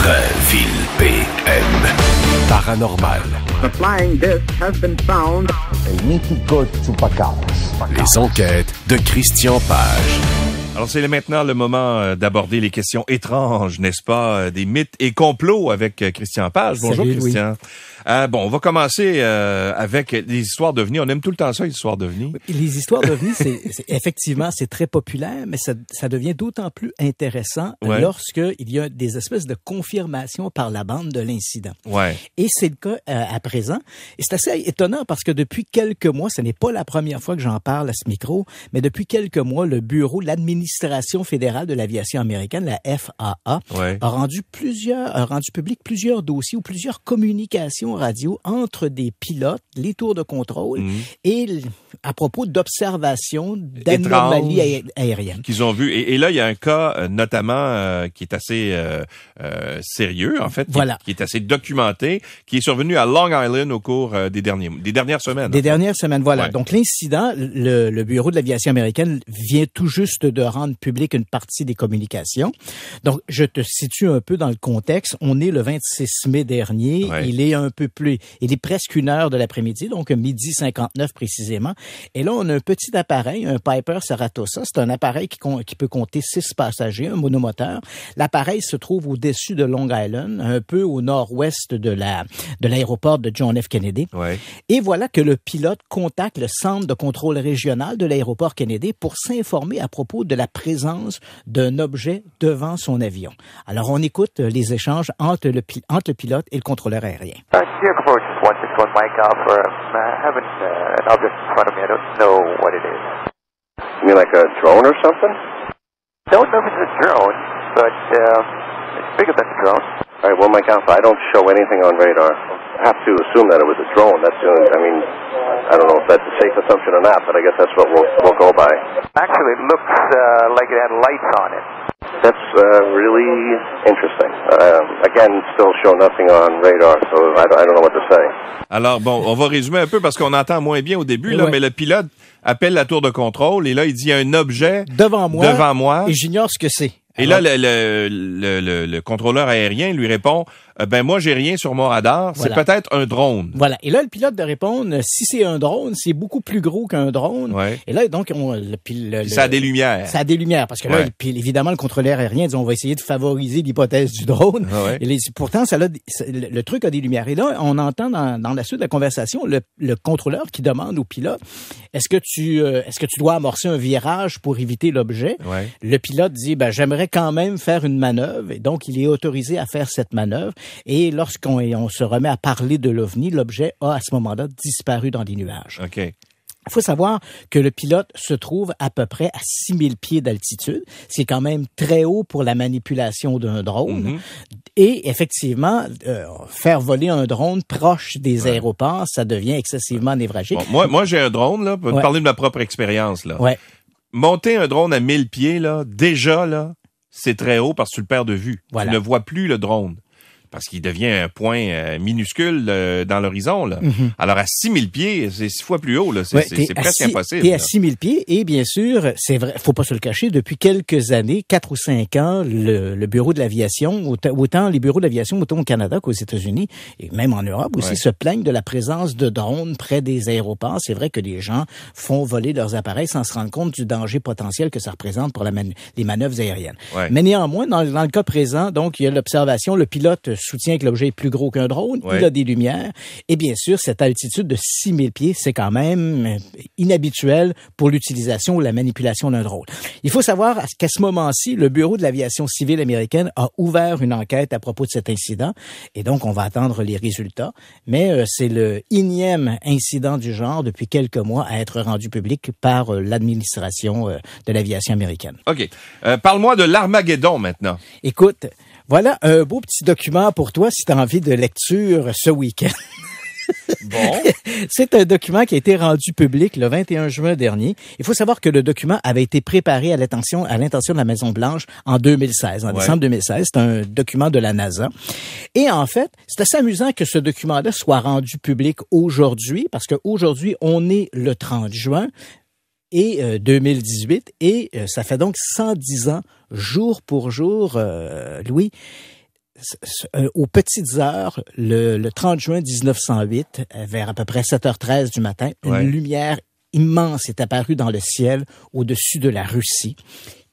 Drainville PM. Paranormal. The flying disc has been found. El mítico Chupacabras. Les enquêtes de Christian Page. Alors, c'est maintenant le moment d'aborder les questions étranges, n'est-ce pas, des mythes et complots avec Christian Page. Bonjour, Salut, Christian. On va commencer avec les histoires d'ovnis. On aime tout le temps ça, les histoires d'ovnis. Les histoires d'ovnis, effectivement, c'est très populaire, mais ça devient d'autant plus intéressant lorsqu'il y a des espèces de confirmations par la bande de l'incident. Ouais. Et c'est le cas à présent. Et c'est assez étonnant parce que depuis quelques mois, ce n'est pas la première fois que j'en parle à ce micro, mais depuis quelques mois, le bureau de l'administration fédérale de l'aviation américaine, la FAA, a rendu public plusieurs dossiers ou plusieurs communications radio entre des pilotes, les tours de contrôle, et à propos d'observations d'anomalies aériennes. Qu'ils ont vu. Et là, il y a un cas notamment qui est assez sérieux, en fait, qui est assez documenté, qui est survenu à Long Island au cours des dernières semaines. Dernières semaines, voilà. Ouais. Donc l'incident, le bureau de l'aviation américaine vient tout juste de rendre public une partie des communications. Donc, je te situe un peu dans le contexte. On est le 26 mai dernier. Ouais. Il est presque 1h de l'après-midi, donc 12h59 précisément. Et là, on a un petit appareil, un Piper Saratoga. C'est un appareil qui peut compter 6 passagers, un monomoteur. L'appareil se trouve au-dessus de Long Island, un peu au nord-ouest de l'aéroport de John F. Kennedy. Ouais. Et voilà que le pilote contacte le centre de contrôle régional de l'aéroport Kennedy pour s'informer à propos de la présence d'un objet devant son avion. Alors, on écoute les échanges entre le pilote et le contrôleur aérien. Approach 161 Mike Alpha. I haven't an object in front of me. I don't know what it is. You mean like a drone or something? Don't know if it's a drone, but it's bigger than a drone. All right, well, Mike Alpha, I don't show anything on radar. I have to assume that it was a drone. That's the only, I don't know if that's a safe assumption or not, but I guess that's what we'll go by. Actually, it looks like it had lights on it. That's really interesting. Again, still show nothing on radar, so I don't know what to say. Alors, bon, on va résumer un peu parce qu'on entend moins bien au début, là, mais le pilote appelle la tour de contrôle et là, il dit il y a un objet devant moi et j'ignore ce que c'est. Et là, le contrôleur aérien lui répond moi, j'ai rien sur mon radar. C'est peut-être un drone. Voilà. Et là, le pilote de répondre, si c'est un drone, c'est beaucoup plus gros qu'un drone. Ouais. Et là, donc, ça a des lumières. Ça a des lumières. Parce que là, évidemment, le contrôleur aérien dit, on va essayer de favoriser l'hypothèse du drone. Ouais. Et pourtant, le truc a des lumières. Et là, on entend dans la suite de la conversation, le contrôleur qui demande au pilote, est-ce que tu dois amorcer un virage pour éviter l'objet? Ouais. Le pilote dit, j'aimerais quand même faire une manœuvre. Et donc, il est autorisé à faire cette manœuvre. Et lorsqu'on se remet à parler de l'OVNI, l'objet a à ce moment-là disparu dans les nuages. OK. Il faut savoir que le pilote se trouve à peu près à 6000 pieds d'altitude. C'est quand même très haut pour la manipulation d'un drone. Et effectivement, faire voler un drone proche des aéroports, ça devient excessivement névralgique. Bon, moi, j'ai un drone, là, pour parler de ma propre expérience, là. Ouais. Monter un drone à 1000 pieds, là, déjà, là, c'est très haut parce que tu le perds de vue. Voilà. Tu ne vois plus le drone. Parce qu'il devient un point minuscule dans l'horizon, là. Alors, à 6000 pieds, c'est 6 fois plus haut, là. C'est presque impossible. T'es à 6000 pieds, et bien sûr, c'est vrai, faut pas se le cacher, depuis quelques années, 4 ou 5 ans, le bureau de l'aviation, autant les bureaux de l'aviation, autant au Canada qu'aux États-Unis, et même en Europe aussi, se plaignent de la présence de drones près des aéroports. C'est vrai que les gens font voler leurs appareils sans se rendre compte du danger potentiel que ça représente pour les manœuvres aériennes. Ouais. Mais néanmoins, dans le cas présent, donc, il y a l'observation, le pilote soutient que l'objet est plus gros qu'un drone, il a des lumières, et bien sûr, cette altitude de 6000 pieds, c'est quand même inhabituel pour l'utilisation ou la manipulation d'un drone. Il faut savoir qu'à ce moment-ci, le Bureau de l'aviation civile américaine a ouvert une enquête à propos de cet incident, et donc on va attendre les résultats, mais c'est le 1e incident du genre depuis quelques mois à être rendu public par l'administration de l'aviation américaine. OK. Parle-moi de l'Armageddon maintenant. Écoute, voilà un beau petit document pour toi si tu as envie de lecture ce week-end. Bon. C'est un document qui a été rendu public le 21 juin dernier. Il faut savoir que le document avait été préparé à l'intention de la Maison-Blanche en 2016, en décembre 2016. C'est un document de la NASA. Et en fait, c'est assez amusant que ce document-là soit rendu public aujourd'hui, parce qu'aujourd'hui, on est le 30 juin. Et 2018, et ça fait donc 110 ans, jour pour jour, Louis, aux petites heures, le 30 juin 1908, vers à peu près 7h13 du matin, une lumière immense est apparue dans le ciel au-dessus de la Russie.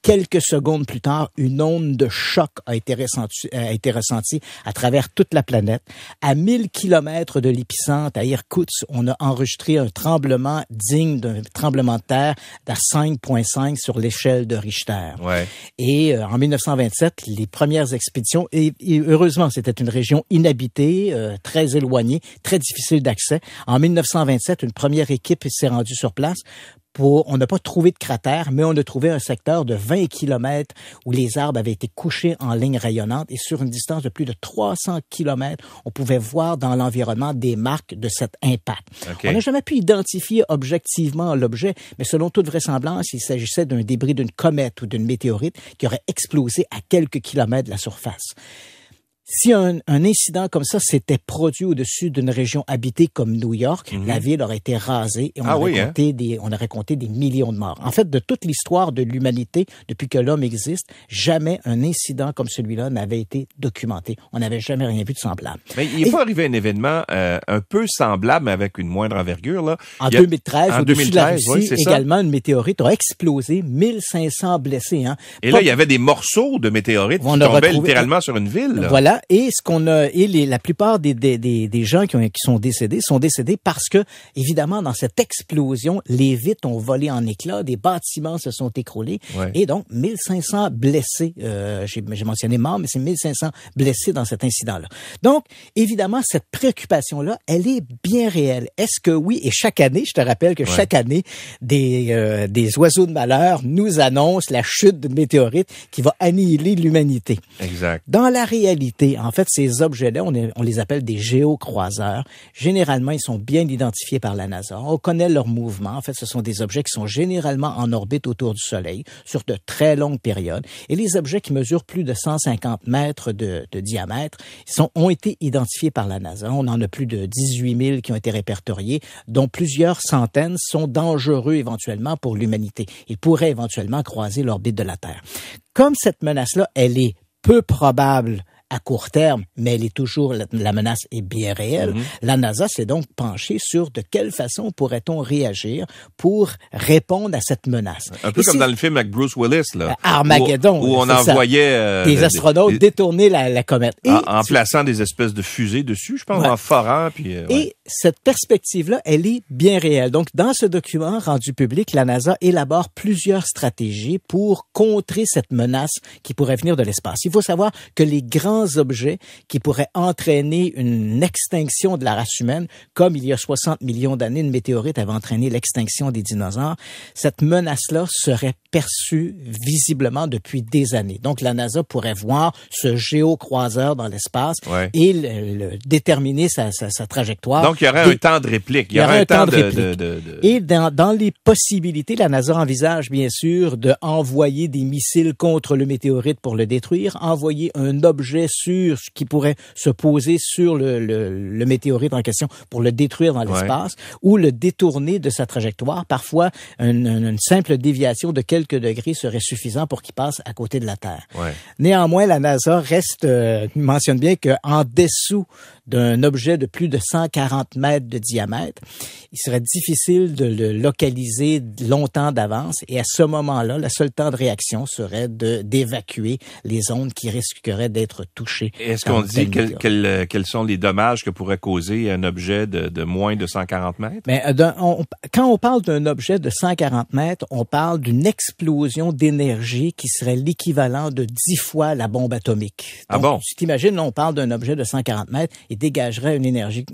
Quelques secondes plus tard, une onde de choc a été ressentie à travers toute la planète. À 1000 kilomètres de l'épicentre, à Irkoutsk, on a enregistré un tremblement digne d'un tremblement de terre à 5,5 sur l'échelle de Richter. Ouais. Et en 1927, les premières expéditions, et heureusement, c'était une région inhabitée, très éloignée, très difficile d'accès. En 1927, une première équipe s'est rendue sur place. On n'a pas trouvé de cratère, mais on a trouvé un secteur de 20 kilomètres où les arbres avaient été couchés en ligne rayonnante et sur une distance de plus de 300 kilomètres, on pouvait voir dans l'environnement des marques de cet impact. Okay. On n'a jamais pu identifier objectivement l'objet, mais selon toute vraisemblance, il s'agissait d'un débris d'une comète ou d'une météorite qui aurait explosé à quelques kilomètres de la surface. Si un incident comme ça s'était produit au-dessus d'une région habitée comme New York, la ville aurait été rasée et on aurait compté des millions de morts. En fait, de toute l'histoire de l'humanité, depuis que l'homme existe, jamais un incident comme celui-là n'avait été documenté. On n'avait jamais rien vu de semblable. Mais il n'est pas arrivé un événement un peu semblable, mais avec une moindre envergure, là. En 2013, au-dessus de la Russie, également, une météorite a explosé, 1500 blessés. Hein. Et là, il y avait des morceaux de météorites qui tombaient littéralement sur une ville. Là. Voilà. Et la plupart des gens qui sont décédés parce que, évidemment, dans cette explosion, les vitres ont volé en éclats, des bâtiments se sont écroulés. Ouais. Et donc, 1500 blessés. J'ai mentionné morts, mais c'est 1500 blessés dans cet incident-là. Donc, évidemment, cette préoccupation-là, elle est bien réelle. Est-ce que oui? Et chaque année, je te rappelle que chaque année, des oiseaux de malheur nous annoncent la chute d'une météorite qui va annihiler l'humanité. Exact. Dans la réalité, en fait, ces objets-là, on les appelle des géocroiseurs. Généralement, ils sont bien identifiés par la NASA. On connaît leur mouvement. En fait, ce sont des objets qui sont généralement en orbite autour du Soleil sur de très longues périodes. Et les objets qui mesurent plus de 150 mètres de diamètre ont été identifiés par la NASA. On en a plus de 18 000 qui ont été répertoriés, dont plusieurs centaines sont dangereux éventuellement pour l'humanité. Ils pourraient éventuellement croiser l'orbite de la Terre. Comme cette menace-là, elle est peu probable à court terme, mais elle est toujours, la menace est bien réelle. La NASA s'est donc penchée sur de quelle façon pourrait-on réagir pour répondre à cette menace. Un peu comme dans le film avec Bruce Willis, là. Armageddon. Où on envoyait des astronautes détourner la comète. En plaçant des espèces de fusées dessus, je pense, en forant. Puis, Et cette perspective-là, elle est bien réelle. Donc, dans ce document rendu public, la NASA élabore plusieurs stratégies pour contrer cette menace qui pourrait venir de l'espace. Il faut savoir que les grands objets qui pourraient entraîner une extinction de la race humaine, comme il y a 60 millions d'années, une météorite avait entraîné l'extinction des dinosaures, cette menace-là serait perçue visiblement depuis des années. Donc, la NASA pourrait voir ce géocroiseur dans l'espace et déterminer sa trajectoire. Donc, il y aurait un temps de réplique. Il y aurait un temps de réplique. Et dans les possibilités, la NASA envisage, bien sûr, de envoyer des missiles contre le météorite pour le détruire, envoyer un objet qui pourrait se poser sur le météorite en question pour le détruire dans l'espace ou le détourner de sa trajectoire. Parfois, une simple déviation de quelques degrés serait suffisant pour qu'il passe à côté de la Terre. Ouais. Néanmoins, la NASA mentionne bien qu'en dessous d'un objet de plus de 140 mètres de diamètre, il serait difficile de le localiser longtemps d'avance et à ce moment-là, le seul temps de réaction serait d'évacuer les ondes qui risqueraient d'être touchées. Est-ce qu'on dit quels sont les dommages que pourrait causer un objet de moins de 140 mètres? Mais quand on parle d'un objet de 140 mètres, on parle d'une explosion d'énergie qui serait l'équivalent de 10 fois la bombe atomique. Donc, tu t'imagines, là, on parle d'un objet de 140 mètres et dégagerait une énergie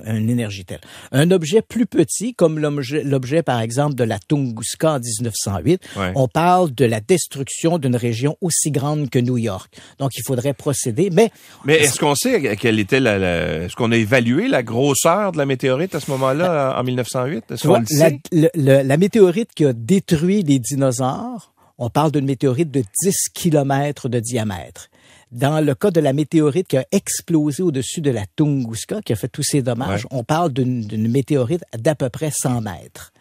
telle. Un objet plus petit, comme l'objet, par exemple, de la Tunguska en 1908, on parle de la destruction d'une région aussi grande que New York. Donc, il faudrait procéder, mais est-ce qu'on sait quelle était est-ce qu'on a évalué la grosseur de la météorite à ce moment-là, en 1908? Est-ce qu'on le sait? La météorite qui a détruit les dinosaures, on parle d'une météorite de 10 kilomètres de diamètre. Dans le cas de la météorite qui a explosé au-dessus de la Tunguska, qui a fait tous ces dommages, on parle d'une météorite d'à peu près 100 mètres.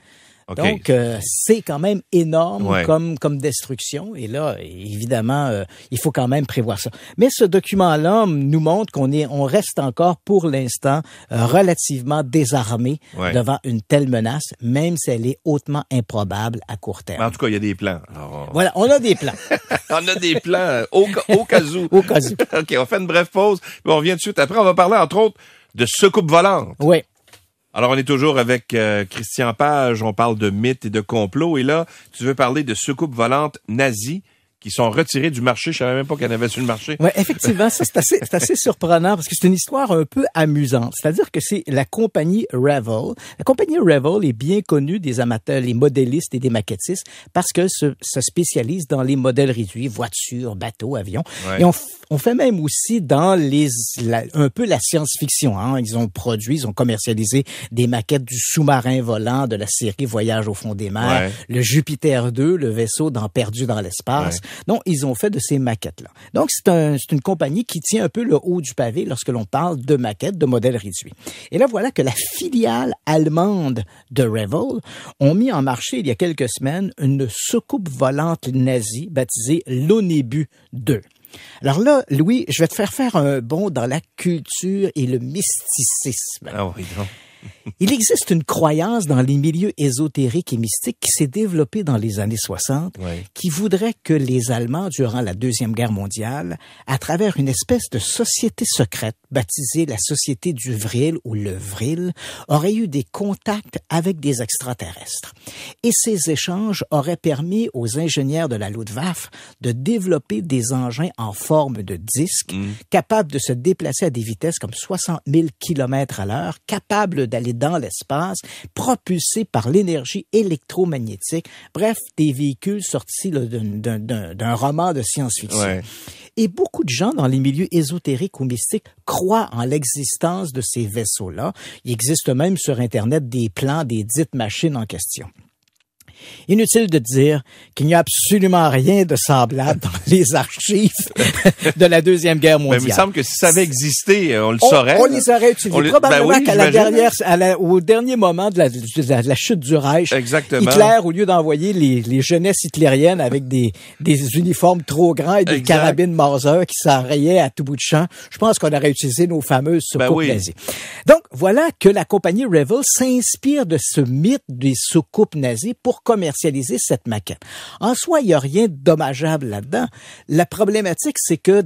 Okay. Donc, c'est quand même énorme comme destruction. Et là, évidemment, il faut quand même prévoir ça. Mais ce document-là nous montre on reste encore pour l'instant relativement désarmé devant une telle menace, même si elle est hautement improbable à court terme. En tout cas, il y a des plans. Alors... Voilà, on a des plans. On a des plans au cas où. Au cas où. OK, on fait une brève pause, puis on revient tout de suite. Après, on va parler, entre autres, de soucoupes volantes. Oui. Alors, on est toujours avec Christian Page. On parle de mythes et de complots. Et là, tu veux parler de soucoupes volantes nazies qui sont retirées du marché. Je savais même pas qu'il y en avait sur le marché. Ouais, effectivement, ça c'est assez surprenant parce que c'est une histoire un peu amusante. C'est-à-dire que c'est la compagnie Revell. La compagnie Revell est bien connue des amateurs, les modélistes et des maquettistes parce que se spécialise dans les modèles réduits, voitures, bateaux, avions. Ouais. Et on fait même aussi dans un peu la science-fiction. Hein. Ils ont commercialisé des maquettes du sous-marin volant de la série Voyage au fond des mers, le Jupiter 2, le vaisseau perdu dans l'espace. Ouais. Donc, ils ont fait de ces maquettes-là. Donc, c'est une compagnie qui tient un peu le haut du pavé lorsque l'on parle de maquettes, de modèles réduits. Et là, voilà que la filiale allemande de Revell ont mis en marché, il y a quelques semaines, une soucoupe volante nazie baptisée l'Onebu 2. Alors là, Louis, je vais te faire un bond dans la culture et le mysticisme. Ah oui, non. Il existe une croyance dans les milieux ésotériques et mystiques qui s'est développée dans les années 60, qui voudrait que les Allemands, durant la Deuxième Guerre mondiale, à travers une espèce de société secrète baptisée la Société du Vril ou le Vril, auraient eu des contacts avec des extraterrestres. Et ces échanges auraient permis aux ingénieurs de la Luftwaffe de développer des engins en forme de disque, capables de se déplacer à des vitesses comme 60 000 km à l'heure, capables d'aller dans l'espace, propulsés par l'énergie électromagnétique. Bref, des véhicules sortis d'un roman de science-fiction. Ouais. Et beaucoup de gens dans les milieux ésotériques ou mystiques croient en l'existence de ces vaisseaux-là. Il existe même sur Internet des plans des dites machines en question. Inutile de dire qu'il n'y a absolument rien de semblable dans les archives de la Deuxième Guerre mondiale. Mais il me semble que si ça avait existé, on le saurait. On les aurait utilisés. Probablement qu'à au dernier moment de la chute du Reich, exactement. Hitler, au lieu d'envoyer les jeunesses hitlériennes avec des uniformes trop grands et des carabines Mauser qui s'enrayaient à tout bout de champ, je pense qu'on aurait utilisé nos fameuses soucoupes nazies. Donc, voilà que la compagnie Revell s'inspire de ce mythe des soucoupes nazies pour commercialiser cette maquette. En soi, il n'y a rien de dommageable là-dedans. La problématique, c'est que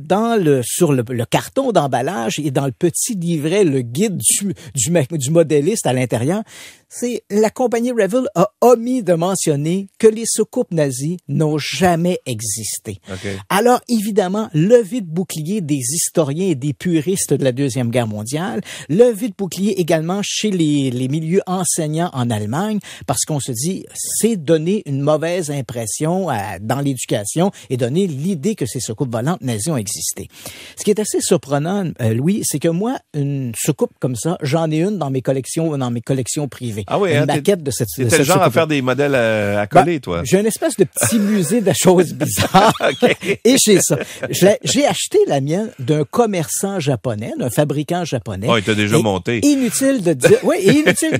sur le carton d'emballage et dans le petit livret, le guide du modéliste à l'intérieur, c'est la compagnie Revell a omis de mentionner que les soucoupes nazies n'ont jamais existé. Okay. Alors, évidemment, levée de bouclier des historiens et des puristes de la Deuxième Guerre mondiale, levée de bouclier également chez les milieux enseignants en Allemagne, parce qu'on se dit, c'est donner une mauvaise impression dans l'éducation et donner l'idée que ces soucoupes volantes nazies ont existé. Ce qui est assez surprenant, Louis, c'est que moi, une soucoupe comme ça, j'en ai une dans mes collections privées. Ah oui, une maquette de cette soucoupe. T'es le genre à faire des modèles à coller, toi. J'ai une espèce de petit musée de choses bizarres. Okay. Et j'ai ça. J'ai acheté la mienne d'un commerçant japonais, d'un fabricant japonais. Oh, il t'a déjà monté. Inutile de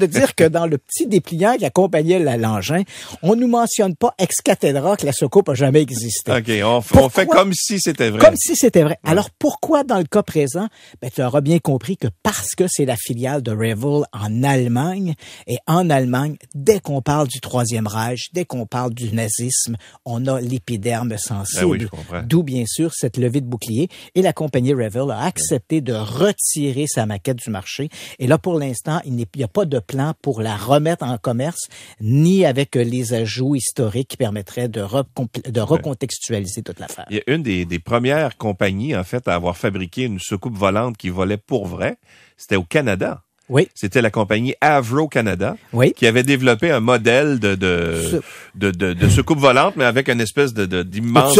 dire que dans le petit dépliant qui accompagnait l'engin, on nous mentionne pas ex cathedra que la soucoupe a jamais existé. OK, on fait comme si c'était vrai. Comme si c'était vrai. Ouais. Alors, pourquoi dans le cas présent? Tu auras bien compris que parce que c'est la filiale de Revell en Allemagne, et en Allemagne, dès qu'on parle du Troisième Reich, dès qu'on parle du nazisme, on a l'épiderme sensible. D'où, bien sûr, cette levée de bouclier. Et la compagnie Revell a accepté de retirer sa maquette du marché. Et là, pour l'instant, il n'y a pas de plan pour la remettre en commerce, ni avec les ajouts historiques qui permettraient de recontextualiser toute l'affaire. Il y a une des premières compagnies, en fait, à avoir fabriqué une soucoupe volante qui volait pour vrai. C'était au Canada. Oui. C'était la compagnie Avro Canada qui avait développé un modèle de soucoupe volante, mais avec une espèce d'immense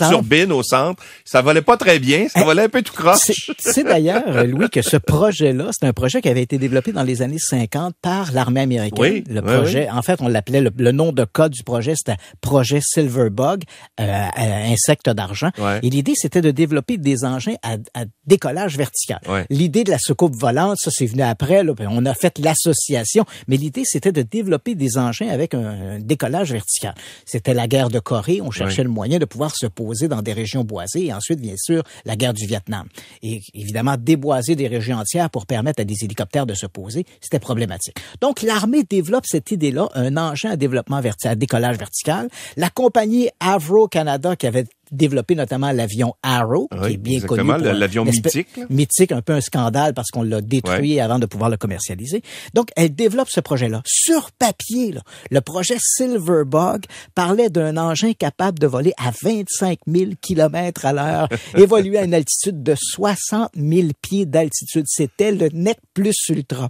turbine au centre. Ça volait pas très bien, ça volait un peu tout croche. C'est d'ailleurs, Louis, que ce projet-là, c'est un projet qui avait été développé dans les années 50 par l'armée américaine. Oui, le projet, en fait, on l'appelait, le nom de code du projet, c'était Projet Silverbug, insecte d'argent. Ouais. Et l'idée, c'était de développer des engins à décollage vertical. Ouais. L'idée de la soucoupe volante, ça, c'est venu après après, là, on a fait l'association, mais l'idée, c'était de développer des engins avec un décollage vertical. C'était la guerre de Corée, on cherchait le moyen de pouvoir se poser dans des régions boisées, et ensuite, bien sûr, la guerre du Vietnam. Et évidemment, déboiser des régions entières pour permettre à des hélicoptères de se poser, c'était problématique. Donc, l'armée développe cette idée-là, un engin à développement vertical, à décollage vertical. La compagnie Avro Canada, qui avait développé notamment l'avion Arrow, qui est bien connu pour l'avion mythique. Mythique, un peu un scandale parce qu'on l'a détruit avant de pouvoir le commercialiser. Donc, elle développe ce projet-là. Sur papier, là, le projet Silverbug parlait d'un engin capable de voler à 25 000 km à l'heure, évoluer à une altitude de 60 000 pieds d'altitude. C'était le Net Plus Ultra.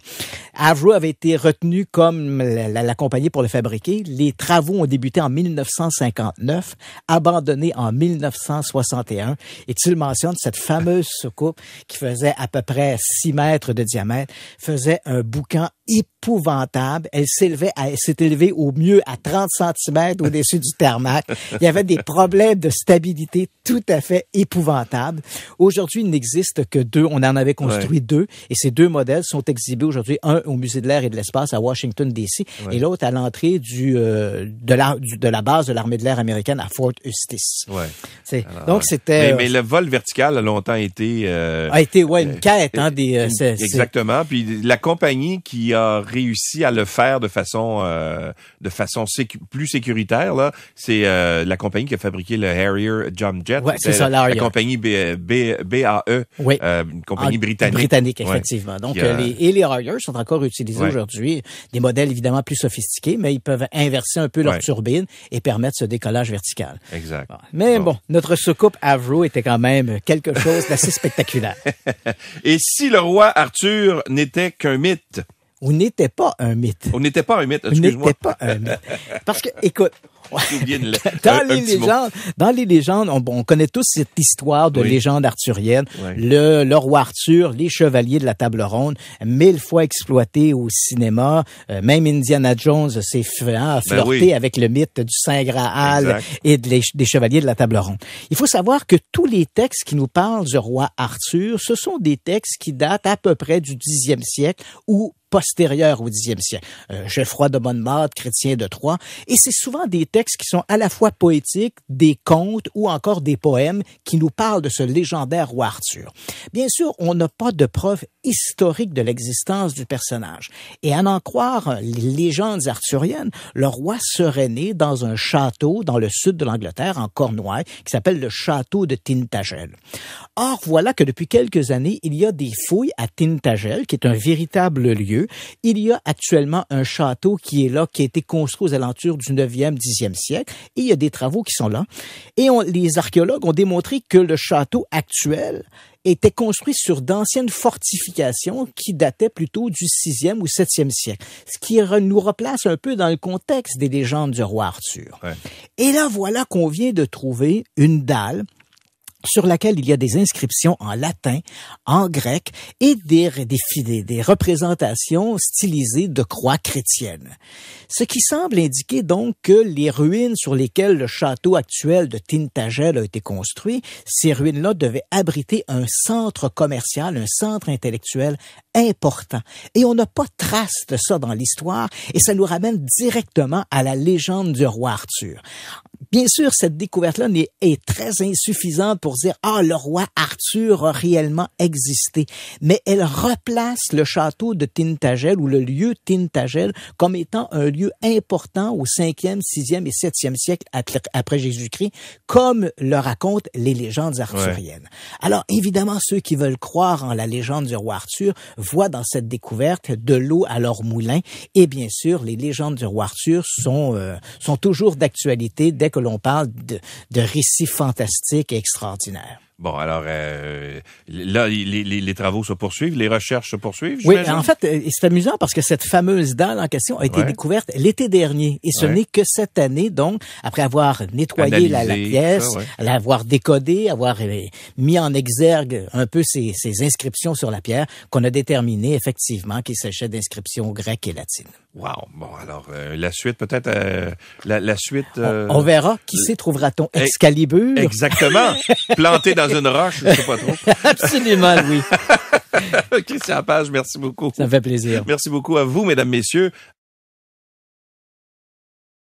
Avro avait été retenu comme la compagnie pour le fabriquer. Les travaux ont débuté en 1959, abandonnés en 1961, et tu le mentionnes, cette fameuse soucoupe qui faisait à peu près 6 mètres de diamètre, faisait un boucan épouvantable. Elle s'est élevée au mieux à 30 cm au-dessus du tarmac. Il y avait des problèmes de stabilité tout à fait épouvantables. Aujourd'hui, il n'existe que 2. On en avait construit 2, et ces 2 modèles sont exhibés aujourd'hui, un au Musée de l'air et de l'espace à Washington, D.C., et l'autre à l'entrée de la base de l'armée de l'air américaine à Fort Eustis. Donc, c'était... Mais le vol vertical a longtemps été... une quête. Exactement. Puis la compagnie qui a réussi à le faire de façon plus sécuritaire, là, c'est la compagnie qui a fabriqué le Harrier Jump Jet. Ouais, c'est ça, l'Harrier. La compagnie BAE, une compagnie britannique. Britannique, effectivement. Donc, les Harriers sont encore utilisés aujourd'hui. Des modèles évidemment plus sophistiqués, mais ils peuvent inverser un peu leur turbine et permettre ce décollage vertical. Exact. Mais bon, notre soucoupe Avro était quand même quelque chose d'assez spectaculaire. Et si le roi Arthur n'était qu'un mythe? Ou n'était pas un mythe. On n'était pas un mythe, excuse-moi. On n'était pas un mythe. Parce que, écoute, dans les légendes, on connaît tous cette histoire de légende arthurienne. Le roi Arthur, les chevaliers de la table ronde, 1000 fois exploité au cinéma. Même Indiana Jones s'est flirté avec le mythe du Saint Graal et des chevaliers de la table ronde. Il faut savoir que tous les textes qui nous parlent du roi Arthur, ce sont des textes qui datent à peu près du 10e siècle ou postérieur au 10e siècle. Geoffroy de Bonnemort, Chrétien de Troyes, et c'est souvent des textes qui sont à la fois poétiques, des contes ou encore des poèmes qui nous parlent de ce légendaire roi Arthur. Bien sûr, on n'a pas de preuves historiques de l'existence du personnage. Et à en croire les légendes arthuriennes, le roi serait né dans un château dans le sud de l'Angleterre, en Cornouailles, qui s'appelle le château de Tintagel. Or, voilà que depuis quelques années, il y a des fouilles à Tintagel, qui est un véritable lieu. Il y a actuellement un château qui est là, qui a été construit aux alentours du 9e, 10e siècle, et il y a des travaux qui sont là. Et les archéologues ont démontré que le château actuel était construit sur d'anciennes fortifications qui dataient plutôt du 6e ou 7e siècle, ce qui nous replace un peu dans le contexte des légendes du roi Arthur. Et là, voilà qu'on vient de trouver une dalle sur laquelle il y a des inscriptions en latin, en grec et des représentations stylisées de croix chrétiennes. Ce qui semble indiquer donc que les ruines sur lesquelles le château actuel de Tintagel a été construit, ces ruines-là devaient abriter un centre commercial, un centre intellectuel important. Et on n'a pas trace de ça dans l'histoire et ça nous ramène directement à la légende du roi Arthur. Bien sûr, cette découverte-là est très insuffisante pour dire « Ah, le roi Arthur a réellement existé ». Mais elle replace le château de Tintagel ou le lieu Tintagel comme étant un lieu important au 5e, 6e et 7e siècle après Jésus-Christ, comme le racontent les légendes arthuriennes. Alors, évidemment, ceux qui veulent croire en la légende du roi Arthur voient dans cette découverte de l'eau à leur moulin. Et bien sûr, les légendes du roi Arthur sont toujours d'actualité dès que l'on parle de récits fantastiques et extraordinaires. Bon, alors, là, les travaux se poursuivent, les recherches se poursuivent, Oui, j'imagine? en fait, c'est amusant parce que cette fameuse dalle en question a été découverte l'été dernier. Et ce n'est que cette année, donc, après avoir nettoyé la pièce, l'avoir décodée, avoir mis en exergue un peu ces inscriptions sur la pierre, qu'on a déterminé effectivement qu'il s'agissait d'inscriptions grecques et latines. Wow! Bon, alors, la suite, peut-être, la suite... On verra. Qui sait, trouvera-t-on Excalibur? Exactement! Planté dans une roche, je sais pas trop. Absolument, oui. Christian Page, merci beaucoup. Ça me fait plaisir. Merci beaucoup à vous, mesdames, messieurs.